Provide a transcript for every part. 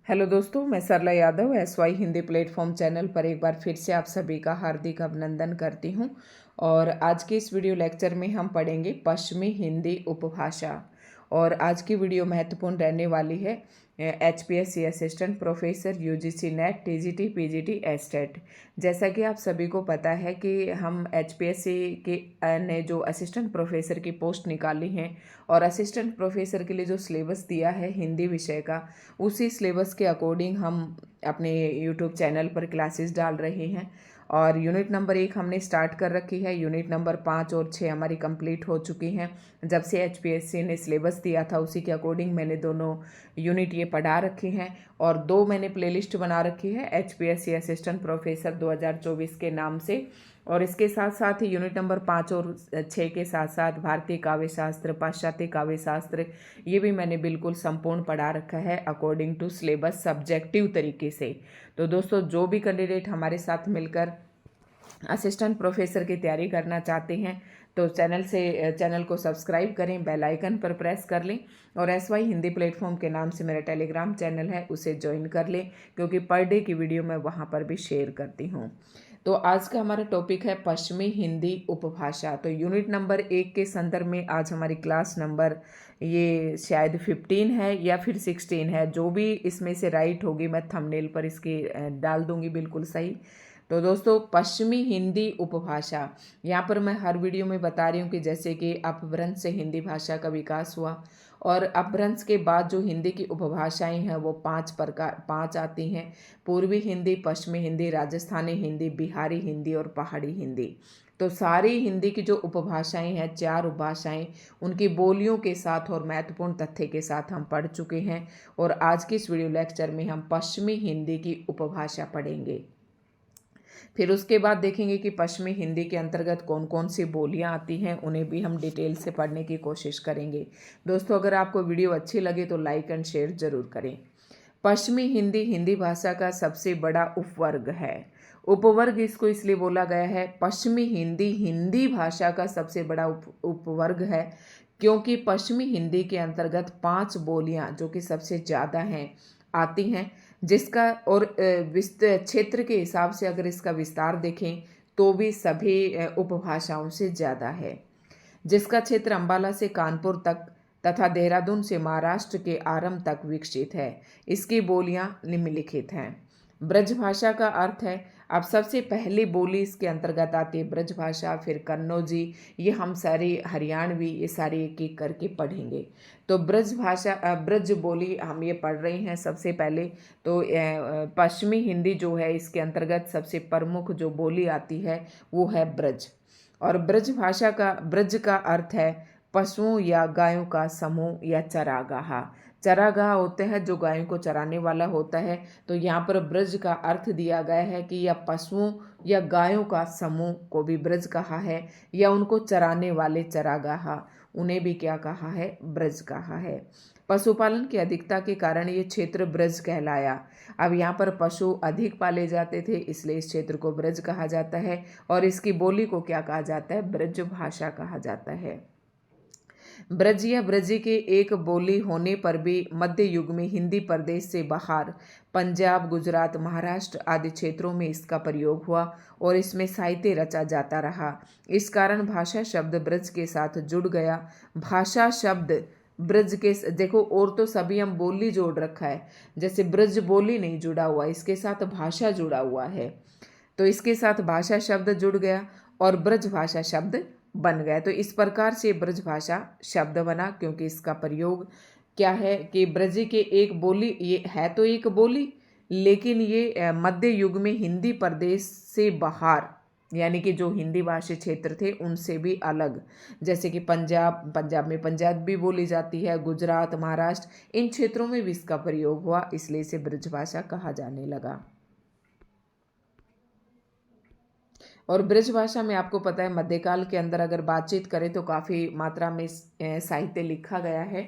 Hello दोस्तों, मैं Sarla Yadav SY Hindi platform channel पर एक बार फिर से आप सभी का हार्दिक अभिनंदन करती हूं। और आज के इस वीडियो लेक्चर में हम पढ़ेंगे पश्चिमी हिंदी उपभाषा। और आज की वीडियो महत्वपूर्ण रहने वाली है HPSC assistant professor UGC net TGT PGT estate. जैसा कि आप सभी को पता है कि हम HPSC के ने जो असिस्टेंट प्रोफेसर की पोस्ट निकाली हैं और असिस्टेंट प्रोफेसर के लिए जो सिलेबस दिया है हिंदी विषय का, उसी सिलेबस के अकॉर्डिंग हम अपने यूट्यूब चैनल पर क्लासेस डाल रहे हैं। और यूनिट नंबर 1 हमने स्टार्ट कर रखी है। यूनिट नंबर 5 और 6 हमारी कंप्लीट हो चुकी हैं। जब से HPSC ने सिलेबस दिया था उसी के अकॉर्डिंग मैंने दोनों यूनिट ये पढ़ा रखी हैं। और 2 मैंने प्लेलिस्ट बना रखी है HPSC असिस्टेंट प्रोफेसर 2024 के नाम से। और इसके साथ साथ ही यूनिट नंबर 5 और 6 के साथ साथ भारतीय काव्य शास्त्र, पाश्चात्य काव्य शास्त्र, ये भी मैंने बिल्कुल संपूर्ण पढ़ा रखा है अकॉर्डिंग टू सिलेबस सब्जेक्टिव तरीके से। तो दोस्तों, जो भी कैंडिडेट हमारे साथ मिलकर असिस्टेंट प्रोफेसर की तैयारी करना चाहते हैं तो चैनल को सब्सक्राइब करें, बेल आइकन पर प्रेस कर लें। और SY हिंदी प्लेटफॉर्म के नाम से मेरा टेलीग्राम चैनल है, उसे ज्वाइन कर लें, क्योंकि पर डे की वीडियो मैं वहाँ पर भी शेयर करती हूँ। तो आज का हमारा टॉपिक है पश्चिमी हिंदी उपभाषा। तो यूनिट नंबर 1 के संदर्भ में आज हमारी क्लास नंबर ये शायद 15 है या फिर 16 है, जो भी इसमें से राइट होगी मैं थंबनेल पर इसकी डाल दूंगी बिल्कुल सही। तो दोस्तों, पश्चिमी हिंदी उपभाषा, यहाँ पर मैं हर वीडियो में बता रही हूँ कि जैसे कि अपभ्रंश से हिंदी भाषा का विकास हुआ, और अपभ्रंश के बाद जो हिंदी की उपभाषाएं हैं वो 5 आती हैं। पूर्वी हिंदी, पश्चिमी हिंदी, राजस्थानी हिंदी, बिहारी हिंदी और पहाड़ी हिंदी। तो सारी हिंदी की जो उपभाषाएं हैं, 4 उपभाषाएं, उनकी बोलियों के साथ और महत्वपूर्ण तथ्य के साथ हम पढ़ चुके हैं। और आज की इस वीडियो लेक्चर में हम पश्चिमी हिंदी की उपभाषा पढ़ेंगे। फिर उसके बाद देखेंगे कि पश्चिमी हिंदी के अंतर्गत कौन कौन सी बोलियां आती हैं, उन्हें भी हम डिटेल से पढ़ने की कोशिश करेंगे। दोस्तों, अगर आपको वीडियो अच्छी लगे तो लाइक एंड शेयर जरूर करें। पश्चिमी हिंदी हिंदी भाषा का सबसे बड़ा उपवर्ग है। उपवर्ग इसको इसलिए बोला गया है, पश्चिमी हिंदी हिंदी भाषा का सबसे बड़ा उपवर्ग है, क्योंकि पश्चिमी हिंदी के अंतर्गत 5 बोलियां जो कि सबसे ज़्यादा हैं आती हैं, जिसका और क्षेत्र के हिसाब से अगर इसका विस्तार देखें तो भी सभी उपभाषाओं से ज़्यादा है। जिसका क्षेत्र अंबाला से कानपुर तक तथा देहरादून से महाराष्ट्र के आरंभ तक विकसित है। इसकी बोलियां निम्नलिखित हैं। ब्रजभाषा का अर्थ है, अब सबसे पहली बोली इसके अंतर्गत आती है ब्रजभाषा, फिर कन्नौजी, ये हम सारी हरियाणवी, ये सारी एक एक करके पढ़ेंगे। तो ब्रजभाषा, ब्रज बोली हम ये पढ़ रहे हैं सबसे पहले। तो पश्चिमी हिंदी जो है इसके अंतर्गत सबसे प्रमुख जो बोली आती है वो है ब्रज। और ब्रज का अर्थ है पशुओं या गायों का समूह या चरागाह। चरागाह होते हैं जो गायों को चराने वाला होता है। तो यहाँ पर ब्रज का अर्थ दिया गया है कि यह पशुओं या गायों का समूह को भी ब्रज कहा है, या उनको चराने वाले चरागाह, उन्हें भी क्या कहा है, ब्रज कहा है। पशुपालन की अधिकता के कारण ये क्षेत्र ब्रज कहलाया। अब यहाँ पर पशु अधिक पाले जाते थे, इसलिए इस क्षेत्र को ब्रज कहा जाता है। और इसकी बोली को क्या कहा जाता है, ब्रज भाषा कहा जाता है। ब्रज या ब्रजी के एक बोली होने पर भी मध्य युग में हिंदी प्रदेश से बाहर पंजाब, गुजरात, महाराष्ट्र आदि क्षेत्रों में इसका प्रयोग हुआ और इसमें साहित्य रचा जाता रहा। इस कारण भाषा शब्द ब्रज के साथ जुड़ गया। भाषा शब्द ब्रज के देखो, और तो सभी हम बोली जोड़ रखा है, जैसे ब्रज बोली नहीं जुड़ा हुआ, इसके साथ भाषा जुड़ा हुआ है। तो इसके साथ भाषा शब्द जुड़ गया और ब्रज भाषा शब्द बन गया। तो इस प्रकार से ब्रज भाषा शब्द बना, क्योंकि इसका प्रयोग क्या है कि ब्रज के एक बोली, ये है तो एक बोली, लेकिन ये मध्य युग में हिंदी प्रदेश से बाहर, यानी कि जो हिंदी भाषी क्षेत्र थे उनसे भी अलग, जैसे कि पंजाब में पंजाबी बोली जाती है, गुजरात, महाराष्ट्र, इन क्षेत्रों में भी इसका प्रयोग हुआ, इसलिए इसे ब्रज भाषा कहा जाने लगा। और ब्रज भाषा में आपको पता है मध्यकाल के अंदर अगर बातचीत करें तो काफ़ी मात्रा में साहित्य लिखा गया है।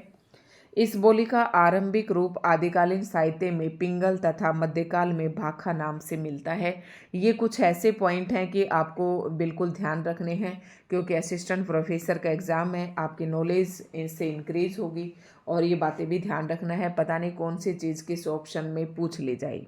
इस बोली का आरंभिक रूप आदिकालीन साहित्य में पिंगल तथा मध्यकाल में भाखा नाम से मिलता है। ये कुछ ऐसे पॉइंट हैं कि आपको बिल्कुल ध्यान रखने हैं, क्योंकि असिस्टेंट प्रोफेसर का एग्ज़ाम है, आपकी नॉलेज इससे इंक्रीज होगी और ये बातें भी ध्यान रखना है, पता नहीं कौन सी चीज़ किस ऑप्शन में पूछ ली जाए।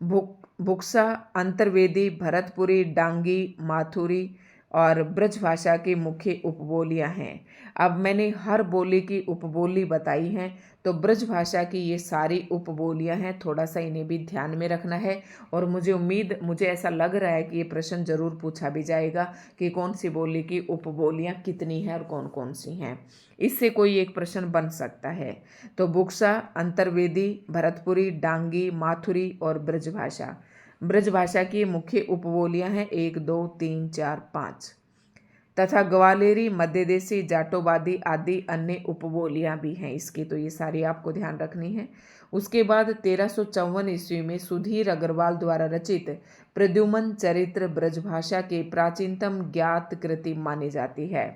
बुक्सा, अंतर्वेदी, भरतपुरी, डांगी, माथुरी और ब्रज भाषा की मुख्य उपबोलियां हैं। अब मैंने हर बोली की उपबोली बताई हैं, तो ब्रज भाषा की ये सारी उपबोलियां हैं, थोड़ा सा इन्हें भी ध्यान में रखना है। और मुझे ऐसा लग रहा है कि ये प्रश्न जरूर पूछा भी जाएगा कि कौन सी बोली की उपबोलियां कितनी हैं और कौन कौन सी हैं, इससे कोई एक प्रश्न बन सकता है। तो बुक्सा, अंतर्वेदी, भरतपुरी, डांगी, माथुरी और ब्रजभाषा। ब्रजभाषा की मुख्य उपबोलियां हैं 1, 2, 3, 4, 5 तथा ग्वालियरी, मध्यदेशी, जाटोबादी आदि अन्य उपबोलियां भी हैं इसकी, तो ये सारी आपको ध्यान रखनी है। उसके बाद 1354 ईस्वी में सुधीर अग्रवाल द्वारा रचित प्रद्युमन चरित्र ब्रजभाषा के प्राचीनतम ज्ञात कृति मानी जाती है।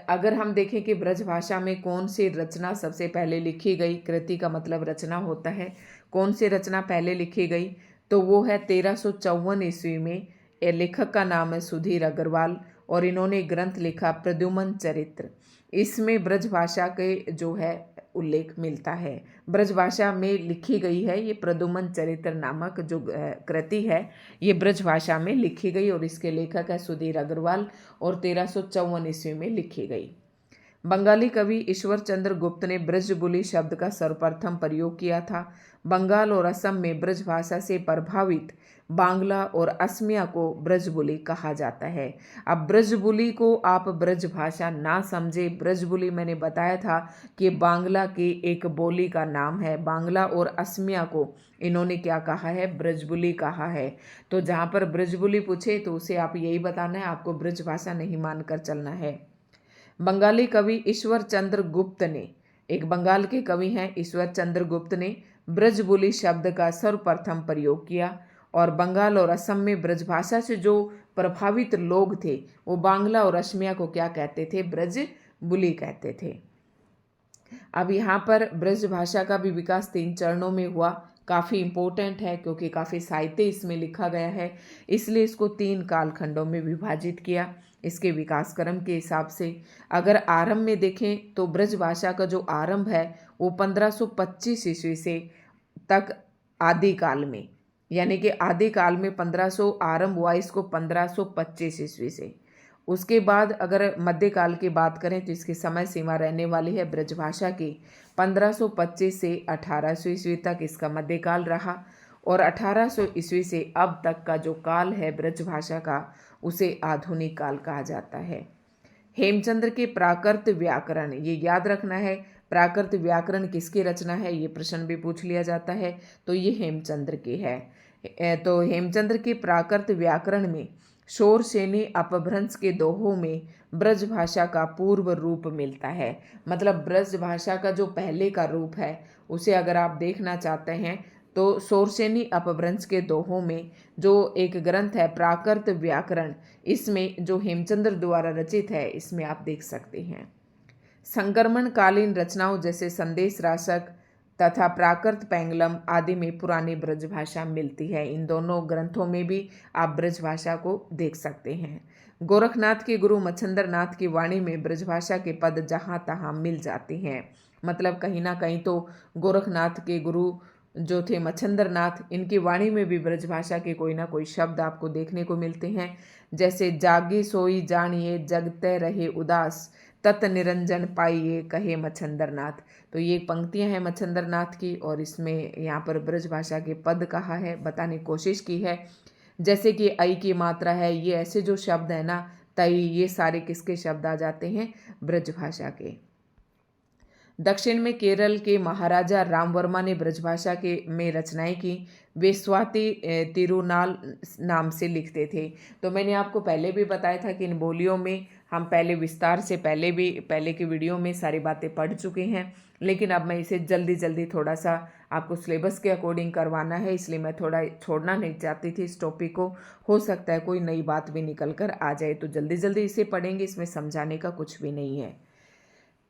अगर हम देखें कि ब्रजभाषा में कौन सी रचना सबसे पहले लिखी गई, कृति का मतलब रचना होता है, कौन सी रचना पहले लिखी गई, तो वो है 1354 ईस्वी में। लेखक का नाम है सुधीर अग्रवाल और इन्होंने ग्रंथ लिखा प्रद्युमन चरित्र। इसमें ब्रजभाषा के जो है उल्लेख मिलता है। ब्रजभाषा में लिखी गई है ये प्रद्युमन चरित्र नामक जो कृति है, ये ब्रजभाषा में लिखी गई और इसके लेखक है सुधीर अग्रवाल और 1354 ईस्वी में लिखी गई। बंगाली कवि ईश्वर चंद्र गुप्त ने ब्रजबुली शब्द का सर्वप्रथम प्रयोग किया था। बंगाल और असम में ब्रजभाषा से प्रभावित बांग्ला और असमिया को ब्रजबुली कहा जाता है। अब ब्रजबुली को आप ब्रजभाषा ना समझे, ब्रजबुली मैंने बताया था कि बांग्ला की एक बोली का नाम है। बांग्ला और असमिया को इन्होंने क्या कहा है, ब्रजबुली कहा है। तो जहाँ पर ब्रजबुली पूछे तो उसे आप यही बताना है, आपको ब्रजभाषा नहीं मानकर चलना है। बंगाली कवि ईश्वर चंद्र गुप्त ने, एक बंगाल के कवि हैं ईश्वर चंद्र गुप्त ने ब्रजबुली शब्द का सर्वप्रथम प्रयोग किया और बंगाल और असम में ब्रजभाषा से जो प्रभावित लोग थे वो बांग्ला और असमिया को क्या कहते थे, ब्रजबुली कहते थे। अब यहाँ पर ब्रजभाषा का भी विकास 3 चरणों में हुआ। काफ़ी इम्पोर्टेंट है क्योंकि काफ़ी साहित्य इसमें लिखा गया है, इसलिए इसको 3 कालखंडों में विभाजित किया इसके विकास क्रम के हिसाब से। अगर आरंभ में देखें तो ब्रजभाषा का जो आरंभ है वो 1525 ईस्वी से तक आदिकाल में, यानी कि आदिकाल में 1500 आरंभ हुआ इसको 1525 ईस्वी से। उसके बाद अगर मध्यकाल की बात करें तो इसकी समय सीमा रहने वाली है ब्रजभाषा की 1525 से 1800 ईस्वी तक इसका मध्यकाल रहा और 1800 ईस्वी से अब तक का जो काल है ब्रजभाषा का उसे आधुनिक काल कहा जाता है। हेमचंद्र के प्राकृत व्याकरण, ये याद रखना है, प्राकृत व्याकरण किसकी रचना है, ये प्रश्न भी पूछ लिया जाता है, तो ये हेमचंद्र की है। तो हेमचंद्र के प्राकृत व्याकरण में शोरसेनी अपभ्रंश के दोहों में ब्रजभाषा का पूर्व रूप मिलता है। मतलब ब्रजभाषा का जो पहले का रूप है उसे अगर आप देखना चाहते हैं तो शोरसेनी अपभ्रंश के दोहों में जो एक ग्रंथ है प्राकृत व्याकरण, इसमें जो हेमचंद्र द्वारा रचित है इसमें आप देख सकते हैं। संक्रमण कालीन रचनाओं जैसे संदेश राशक तथा प्राकृत पैंगलम आदि में पुरानी ब्रजभाषा मिलती है। इन दोनों ग्रंथों में भी आप ब्रजभाषा को देख सकते हैं। गोरखनाथ के गुरु मच्छंदर नाथ की वाणी में ब्रजभाषा के पद जहाँ तहाँ मिल जाते हैं। मतलब कहीं ना कहीं तो गोरखनाथ के गुरु जो थे मच्छंदर नाथ, इनकी वाणी में भी ब्रजभाषा के कोई ना कोई शब्द आपको देखने को मिलते हैं। जैसे जागी सोई जानिए जगते रहे उदास तत् निरंजन पाइए कहे मच्छंदर नाथ। तो ये पंक्तियां हैं मच्छंदर नाथ की और इसमें यहाँ पर ब्रजभाषा के पद कहा है, बताने की कोशिश की है। जैसे कि आई की मात्रा है, ये ऐसे जो शब्द है ना, तई, ये सारे किसके शब्द आ जाते हैं, ब्रजभाषा के। दक्षिण में केरल के महाराजा रामवर्मा ने ब्रजभाषा के में रचनाएं की। वे स्वाति तिरुनाल नाम से लिखते थे। तो मैंने आपको पहले भी बताया था कि इन बोलियों में हम पहले विस्तार से पहले की वीडियो में सारी बातें पढ़ चुके हैं, लेकिन अब मैं इसे जल्दी थोड़ा सा आपको सिलेबस के अकॉर्डिंग करवाना है, इसलिए मैं थोड़ा छोड़ना नहीं चाहती थी इस टॉपिक को। हो सकता है कोई नई बात भी निकल कर आ जाए, तो जल्दी इसे पढ़ेंगे, इसमें समझाने का कुछ भी नहीं है।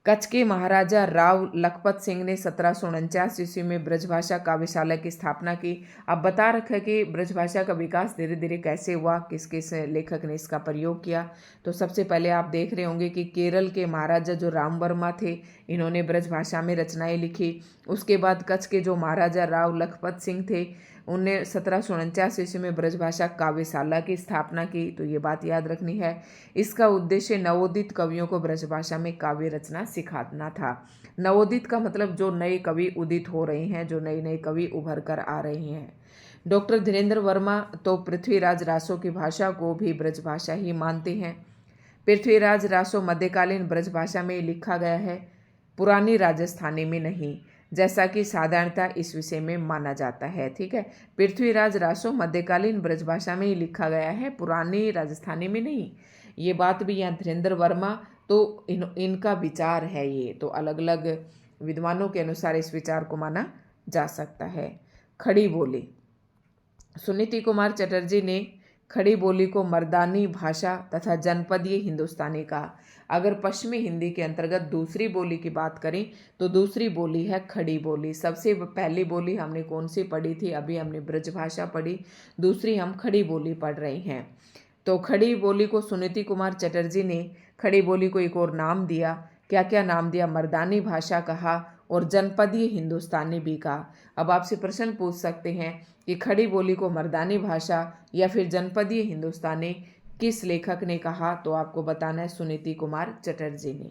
कच्छ के महाराजा राव लखपत सिंह ने 1749 ईस्वी में ब्रजभाषा काव्यशाला की स्थापना की। अब बता रखा है कि ब्रजभाषा का विकास धीरे धीरे कैसे हुआ, किस किस लेखक ने इसका प्रयोग किया। तो सबसे पहले आप देख रहे होंगे कि केरल के महाराजा जो राम वर्मा थे, इन्होंने ब्रजभाषा में रचनाएं लिखी। उसके बाद कच्छ के जो महाराजा राव लखपत सिंह थे, उनने 1749 ईस्वी में ब्रजभाषा काव्यशाला की स्थापना की। तो ये बात याद रखनी है। इसका उद्देश्य नवोदित कवियों को ब्रजभाषा में काव्य रचना सिखाना था। नवोदित का मतलब जो नए कवि उदित हो रहे हैं, जो नए नए कवि उभर कर आ रहे हैं। डॉक्टर धीरेन्द्र वर्मा तो पृथ्वीराज रासो की भाषा को भी ब्रजभाषा ही मानते हैं। पृथ्वीराज रासो मध्यकालीन ब्रजभाषा में लिखा गया है, पुरानी राजस्थानी में नहीं, जैसा कि साधारणतः इस विषय में माना जाता है। ठीक है, पृथ्वीराज रासो मध्यकालीन ब्रजभाषा में ही लिखा गया है, पुरानी राजस्थानी में नहीं। ये बात भी यहाँ धीरेन्द्र वर्मा, तो इनका विचार है ये। तो अलग अलग विद्वानों के अनुसार इस विचार को माना जा सकता है। खड़ी बोली, सुनीति कुमार चटर्जी ने खड़ी बोली को मर्दानी भाषा तथा जनपदीय हिंदुस्तानी कहा। अगर पश्चिमी हिंदी के अंतर्गत दूसरी बोली की बात करें तो दूसरी बोली है खड़ी बोली। सबसे पहली बोली हमने कौन सी पढ़ी थी? अभी हमने ब्रजभाषा पढ़ी, दूसरी हम खड़ी बोली पढ़ रहे हैं। तो खड़ी बोली को सुनीति कुमार चटर्जी ने खड़ी बोली को एक और नाम दिया। क्या क्या नाम दिया? मर्दानी भाषा कहा और जनपदीय हिंदुस्तानी भी कहा। अब आपसे प्रश्न पूछ सकते हैं कि खड़ी बोली को मर्दानी भाषा या फिर जनपदीय हिंदुस्तानी किस लेखक ने कहा? तो आपको बताना है सुनीति कुमार चटर्जी ने।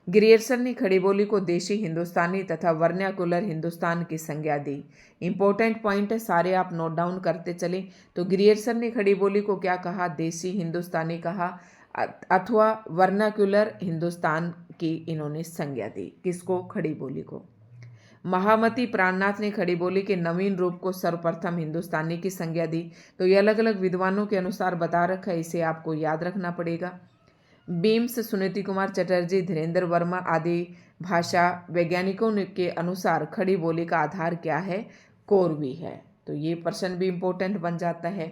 ग्रियर्सन ने खड़ी बोली को देशी हिंदुस्तानी तथा वर्नाक्युलर हिंदुस्तान की संज्ञा दी। इंपॉर्टेंट पॉइंट है, सारे आप नोट डाउन करते चलें। तो ग्रियर्सन ने खड़ी बोली को क्या कहा? देशी हिंदुस्तानी कहा अथवा वर्नाक्युलर हिंदुस्तान की इन्होंने संज्ञा दी। किसको? खड़ी बोली को। महामती प्राणनाथ ने खड़ी बोली के नवीन रूप को सर्वप्रथम हिंदुस्तानी की संज्ञा दी। तो ये अलग अलग विद्वानों के अनुसार बता रखा है, इसे आपको याद रखना पड़ेगा। बीम्स, सुनीति कुमार चटर्जी, धीरेन्द्र वर्मा आदि भाषा वैज्ञानिकों के अनुसार खड़ी बोली का आधार क्या है? कोरवी है। तो ये प्रश्न भी इंपॉर्टेंट बन जाता है।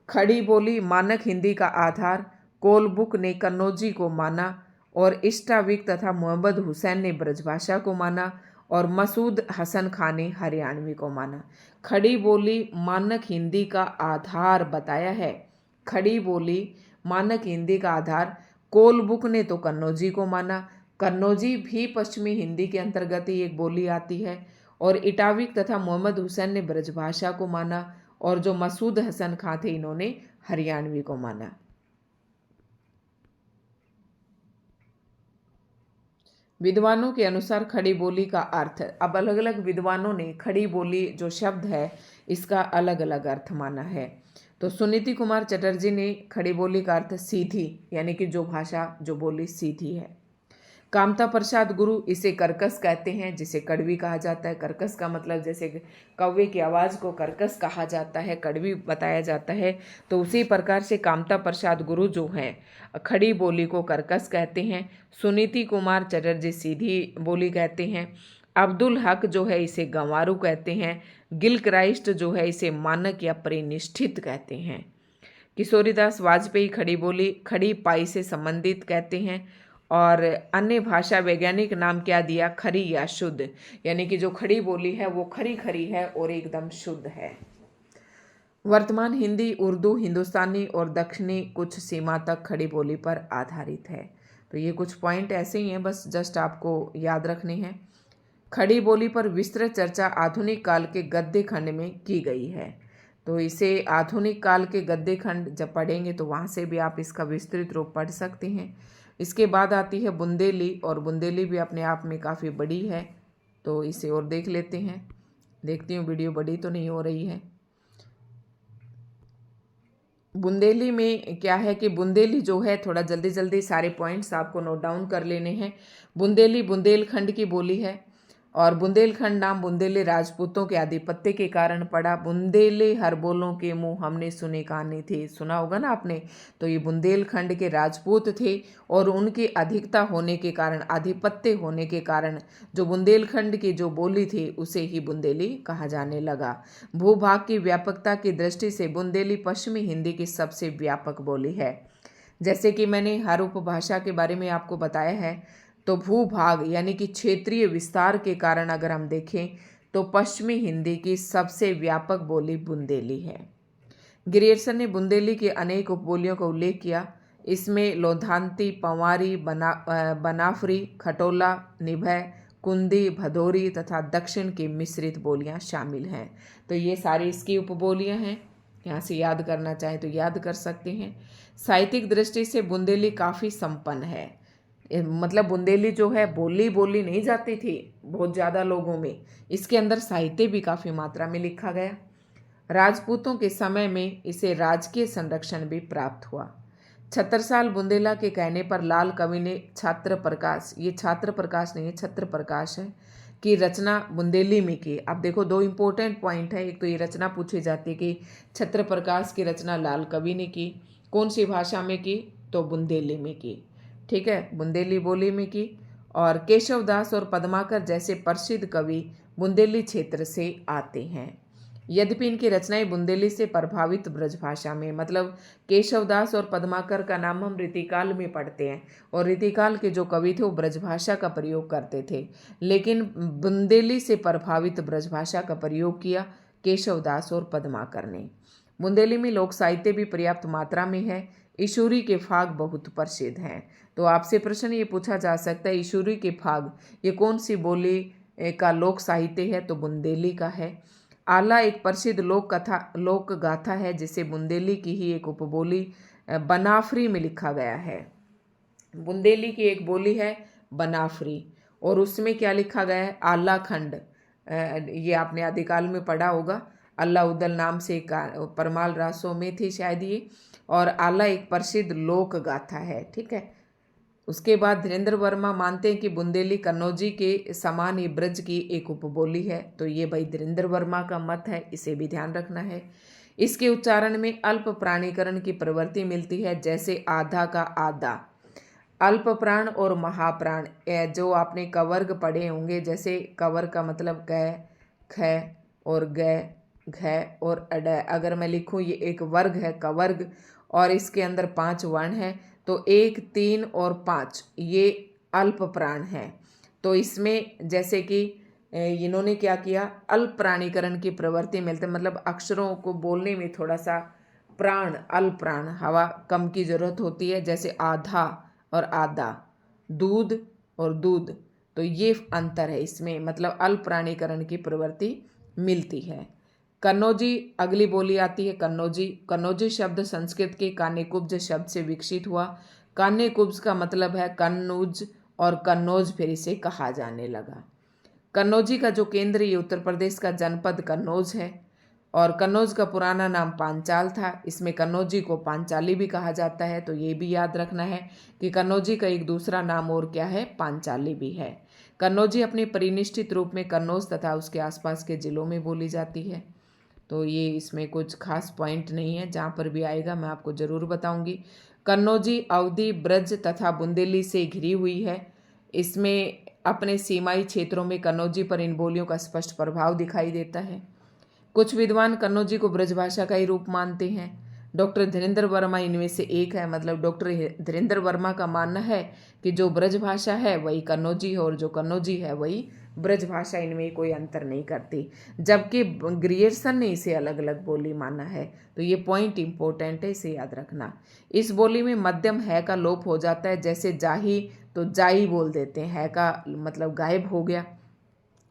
खड़ी बोली मानक हिंदी का आधार कोलबुक ने कन्नौजी को माना और इस्टाविक तथा मोहम्मद हुसैन ने ब्रजभाषा को माना और मसूद हसन खान ने हरियाणवी को माना। खड़ी बोली मानक हिंदी का आधार बताया है। खड़ी बोली मानक हिंदी का आधार कोलबुक ने तो कन्नौजी को माना, कन्नौजी भी पश्चिमी हिंदी के अंतर्गत ही एक बोली आती है, और इटाविक तथा मोहम्मद हुसैन ने ब्रजभाषा को माना और जो मसूद हसन खान थे इन्होंने हरियाणवी को माना। विद्वानों के अनुसार खड़ी बोली का अर्थ, अब अलग अलग विद्वानों ने खड़ी बोली जो शब्द है इसका अलग अलग अर्थ माना है। तो सुनीति कुमार चटर्जी ने खड़ी बोली का अर्थ सीधी, यानी कि जो भाषा जो बोली सीधी है। कामता प्रसाद गुरु इसे कर्कश कहते हैं, जिसे कड़वी कहा जाता है। कर्कश का मतलब जैसे कौवे की आवाज़ को कर्कश कहा जाता है, कड़वी बताया जाता है, तो उसी प्रकार से कामता प्रसाद गुरु जो हैं खड़ी बोली को कर्कश कहते हैं। सुनीति कुमार चटर्जी सीधी बोली कहते हैं। अब्दुल हक जो है इसे गंवारू कहते हैं। गिल क्राइस्ट जो है इसे मानक या परिनिष्ठित कहते हैं। किशोरीदास वाजपेयी खड़ी बोली खड़ी पाई से संबंधित कहते हैं। और अन्य भाषा वैज्ञानिक नाम क्या दिया? खरी या शुद्ध, यानी कि जो खड़ी बोली है वो खरी खरी है और एकदम शुद्ध है। वर्तमान हिंदी, उर्दू, हिंदुस्तानी और दक्षिणी कुछ सीमा तक खड़ी बोली पर आधारित है। तो ये कुछ पॉइंट ऐसे ही हैं, बस जस्ट आपको याद रखने हैं। खड़ी बोली पर विस्तृत चर्चा आधुनिक काल के गद्य खंड में की गई है। तो इसे आधुनिक काल के गद्य खंड जब पढ़ेंगे तो वहाँ से भी आप इसका विस्तृत रूप पढ़ सकते हैं। इसके बाद आती है बुंदेली, और बुंदेली भी अपने आप में काफ़ी बड़ी है, तो इसे और देख लेते हैं। देखती हूँ वीडियो बड़ी तो नहीं हो रही है। बुंदेली में क्या है कि बुंदेली जो है, थोड़ा जल्दी जल्दी सारे पॉइंट्स आपको नोट डाउन कर लेने हैं। बुंदेली बुंदेलखंड की बोली है और बुंदेलखंड नाम बुंदेली राजपूतों के आधिपत्य के कारण पड़ा। बुंदेले हर बोलों के मुंह हमने सुने कहानी थी, सुना होगा ना आपने। तो ये बुंदेलखंड के राजपूत थे और उनकी अधिकता होने के कारण, आधिपत्य होने के कारण जो बुंदेलखंड की जो बोली थी उसे ही बुंदेली कहा जाने लगा। भूभाग की व्यापकता की दृष्टि से बुंदेली पश्चिमी हिंदी की सबसे व्यापक बोली है। जैसे कि मैंने हर उपभाषा के बारे में आपको बताया है, तो भूभाग यानी कि क्षेत्रीय विस्तार के कारण अगर हम देखें तो पश्चिमी हिंदी की सबसे व्यापक बोली बुंदेली है। ग्रियर्सन ने बुंदेली की अनेक उपबोलियों का उल्लेख किया। इसमें लोधांती, पंवारी, बनाफरी, खटोला, निभय, कुंदी, भदोरी तथा दक्षिण की मिश्रित बोलियां शामिल हैं। तो ये सारी इसकी उपबोलियां हैं। यहाँ से याद करना चाहे तो याद कर सकते हैं। साहित्यिक दृष्टि से बुंदेली काफ़ी संपन्न है। मतलब बुंदेली जो है बोली नहीं जाती थी बहुत ज़्यादा लोगों में, इसके अंदर साहित्य भी काफ़ी मात्रा में लिखा गया। राजपूतों के समय में इसे राजकीय संरक्षण भी प्राप्त हुआ। छत्रसाल बुंदेला के कहने पर लाल कवि ने छात्र प्रकाश, ये छात्र प्रकाश नहीं है छत्र प्रकाश है, की रचना बुंदेली में की। अब देखो दो इंपॉर्टेंट पॉइंट है, एक तो ये रचना पूछी जाती है कि छत्र प्रकाश की रचना लाल कवि ने की, कौन सी भाषा में की, तो बुंदेली में की। ठीक है, बुंदेली बोली में की। और केशवदास और पद्माकर जैसे प्रसिद्ध कवि बुंदेली क्षेत्र से आते हैं। यद्यपि इनकी रचनाएं बुंदेली से प्रभावित ब्रजभाषा में, मतलब केशवदास और पद्माकर का नाम हम रीतिकाल में पढ़ते हैं और रीतिकाल के जो कवि थे वो ब्रजभाषा का प्रयोग करते थे, लेकिन बुंदेली से प्रभावित ब्रजभाषा का प्रयोग किया केशवदास और पद्माकर ने। बुंदेली में लोक साहित्य भी पर्याप्त मात्रा में है। ईशुरी के फाग बहुत प्रसिद्ध हैं। तो आपसे प्रश्न ये पूछा जा सकता है ईशुरी के फाग ये कौन सी बोली का लोक साहित्य है, तो बुंदेली का है। आला एक प्रसिद्ध लोक गाथा है जिसे बुंदेली की ही एक उपबोली बनाफरी में लिखा गया है। बुंदेली की एक बोली है बनाफरी और उसमें क्या लिखा गया है, आला खंड। ये आपने आदिकाल में पढ़ा होगा, अल्लाह उदल नाम से परमाल रासों में थी शायद ये, और आला एक प्रसिद्ध लोक गाथा है। ठीक है, उसके बाद धीरेन्द्र वर्मा मानते हैं कि बुंदेली कन्नौजी के समान ही ब्रज की एक उपबोली है। तो ये भाई धीरेन्द्र वर्मा का मत है, इसे भी ध्यान रखना है। इसके उच्चारण में अल्प प्राणीकरण की प्रवृत्ति मिलती है, जैसे आधा का आधा। अल्प प्राण और महाप्राण जो आपने कवर्ग पढ़े होंगे, जैसे कवर का मतलब क, ख और ग, घ और अड। अगर मैं लिखूं ये एक वर्ग है कवर्ग और इसके अंदर 5 वर्ण है, तो 1, 3 और 5 ये अल्प प्राण है। तो इसमें जैसे कि इन्होंने क्या किया, अल्प प्राणीकरण की प्रवृत्ति मिलते, मतलब अक्षरों को बोलने में थोड़ा सा प्राण, अल्प प्राण, हवा कम की जरूरत होती है, जैसे आधा और आधा, दूध और दूध। तो ये अंतर है इसमें, मतलब अल्प प्राणीकरण की प्रवृत्ति मिलती है। कन्नौजी अगली बोली आती है कन्नौजी। कन्नौजी शब्द संस्कृत के कान्यकुब्ज शब्द से विकसित हुआ। कान्यकुब्ज का मतलब है कन्नौज और कन्नौज फिर इसे कहा जाने लगा। कन्नौजी का जो केंद्र ये उत्तर प्रदेश का जनपद कन्नौज है और कन्नौज का पुराना नाम पांचाल था। इसमें कन्नौजी को पांचाली भी कहा जाता है, तो ये भी याद रखना है कि कन्नौजी का एक दूसरा नाम और क्या है, पांचाली भी है। कन्नौजी अपने परिनिष्ठित रूप में कन्नौज तथा उसके आसपास के जिलों में बोली जाती है। तो ये इसमें कुछ खास पॉइंट नहीं है, जहाँ पर भी आएगा मैं आपको ज़रूर बताऊंगी। कन्नौजी अवधी, ब्रज तथा बुंदेली से घिरी हुई है। इसमें अपने सीमाई क्षेत्रों में कन्नौजी पर इन बोलियों का स्पष्ट प्रभाव दिखाई देता है। कुछ विद्वान कन्नौजी को ब्रजभाषा का ही रूप मानते हैं। डॉक्टर धीरेन्द्र वर्मा इनमें से एक है, मतलब डॉक्टर धीरेन्द्र वर्मा का मानना है कि जो ब्रजभाषा है वही कन्नौजी है और जो कन्नौजी है वही ब्रजभाषा, इनमें कोई अंतर नहीं करती, जबकि ग्रियर्सन ने इसे अलग अलग बोली माना है। तो ये पॉइंट इंपॉर्टेंट है, इसे याद रखना। इस बोली में मध्यम है का लोप हो जाता है, जैसे जाही तो जाई बोल देते हैं, है का मतलब गायब हो गया।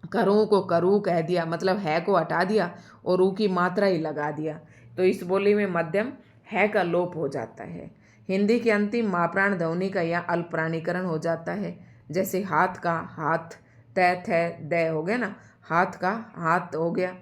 करूँ को करूँ कह दिया, मतलब है को हटा दिया और ऊ की मात्रा ही लगा दिया। तो इस बोली में मध्यम है का लोप हो जाता है। हिंदी की अंतिम माप्राण ध्वनि का या अल्पप्राणीकरण हो जाता है, जैसे हाथ का हाथ, तय थे दय हो गया ना, हाथ का हाथ हो गया।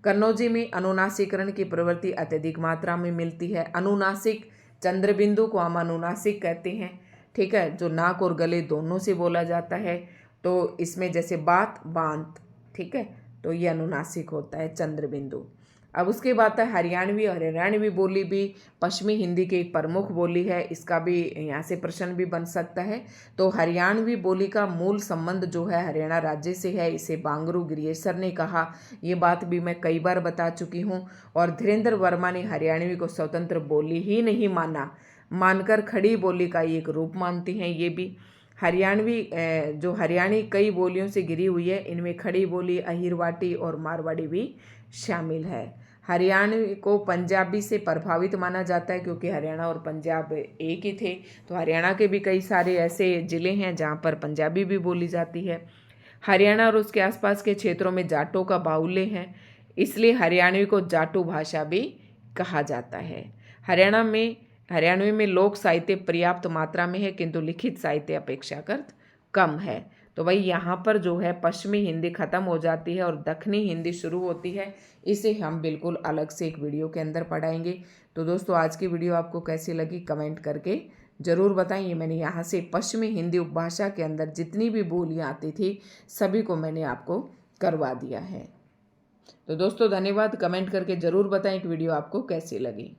कन्नौजी में अनुनासिकरण की प्रवृत्ति अत्यधिक मात्रा में मिलती है। अनुनासिक, चंद्रबिंदु को हम अनुनासिक कहते हैं। ठीक है, जो नाक और गले दोनों से बोला जाता है। तो इसमें जैसे बात, बांत, ठीक है, तो ये अनुनासिक होता है चंद्रबिंदु। अब उसके बाद है हरियाणवी। और हरियाणवी बोली भी पश्चिमी हिंदी की एक प्रमुख बोली है, इसका भी यहाँ से प्रश्न भी बन सकता है। तो हरियाणवी बोली का मूल संबंध जो है हरियाणा राज्य से है, इसे बांगरू ग्रियर्सन ने कहा। ये बात भी मैं कई बार बता चुकी हूँ। और धीरेन्द्र वर्मा ने हरियाणवी को स्वतंत्र बोली ही नहीं माना, मानकर खड़ी बोली का एक रूप मानती हैं ये भी। हरियाणवी जो हरियाणी कई बोलियों से घिरी हुई है, इनमें खड़ी बोली, अहिरवाटी और मारवाड़ी भी शामिल है। हरियाणवी को पंजाबी से प्रभावित माना जाता है क्योंकि हरियाणा और पंजाब एक ही थे, तो हरियाणा के भी कई सारे ऐसे ज़िले हैं जहाँ पर पंजाबी भी बोली जाती है। हरियाणा और उसके आसपास के क्षेत्रों में जाटों का बाहुल्य है, इसलिए हरियाणवी को जाटू भाषा भी कहा जाता है। हरियाणवी में लोक साहित्य पर्याप्त मात्रा में है, किंतु लिखित साहित्य अपेक्षाकृत कम है। तो भाई यहाँ पर जो है पश्चिमी हिंदी खत्म हो जाती है और दक्षिणी हिंदी शुरू होती है। इसे हम बिल्कुल अलग से एक वीडियो के अंदर पढ़ाएंगे। तो दोस्तों, आज की वीडियो आपको कैसी लगी कमेंट करके ज़रूर बताएं। ये मैंने यहाँ से पश्चिमी हिंदी उपभाषा के अंदर जितनी भी बोलियाँ आती थी सभी को मैंने आपको करवा दिया है। तो दोस्तों धन्यवाद, कमेंट करके ज़रूर बताएं कि वीडियो आपको कैसी लगी।